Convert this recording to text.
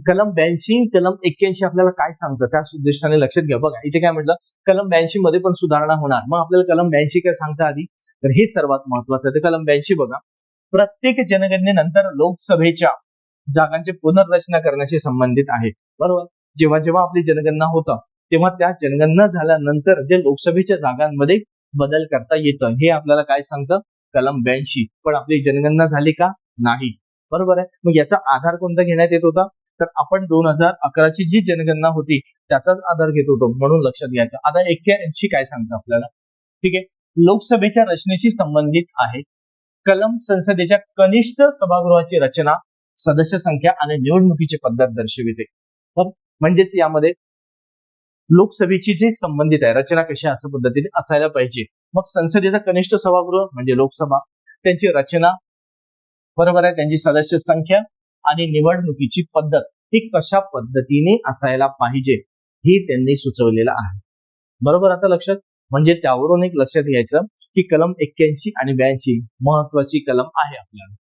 कलम 82 कलम 81 आपल्याला काय सांगतं त्याच उद्देशाने लक्षात घ्या. बघा इथे काय म्हटलं, कलम 82 मध्ये पण सुधारणा होणार. मग आपल्याला कलम 82 काय सांगता आधी, तर हे सर्वात महत्वाचं आहे. कलम 82 बघा, प्रत्येक जनगणनेनंतर लोकसभेच्या जागांची पुनर्रचना करण्याशी संबंधित आहे. बरोबर, जेव्हा जेव्हा आपली जनगणना होतं तेव्हा त्या जनगणना झाल्यानंतर जे लोकसभेच्या जागांमध्ये बदल करता येतं हे आपल्याला काय सांगतं कलम 82. पण आपली जनगणना झाली का? नाही. बरोबर आहे. मग याचा आधार कोणता घेण्यात येत होता, तर आपण 2011ची जी जनगणना होती त्याचाच आधार घेत होतो, म्हणून लक्षात घ्यायचं. आता 81 काय सांगतं आपल्याला, ठीक आहे. लोकसभेच्या रचनेशी संबंधित आहे. कलम संसदेच्या कनिष्ठ सभागृहाची रचना, सदस्य संख्या आणि निवडणुकीची पद्धत दर्शविते. म्हणजेच यामध्ये लोकसभेची जी संबंधित आहे रचना कशा अशा पद्धतीने असायला पाहिजे. मग संसदेचा कनिष्ठ सभागृह म्हणजे लोकसभा, त्यांची रचना, बरोबर आहे, त्यांची सदस्य संख्या आणि निवडणुकीची पद्धत ही कशा पद्धतीने असायला पाहिजे हे त्यांनी सुचवलेलं आहे. बरोबर, आता लक्षात, म्हणजे त्यावरून एक लक्षात घ्यायचं की कलम 81 आणि 82 महत्वाची कलम आहे आपल्याला.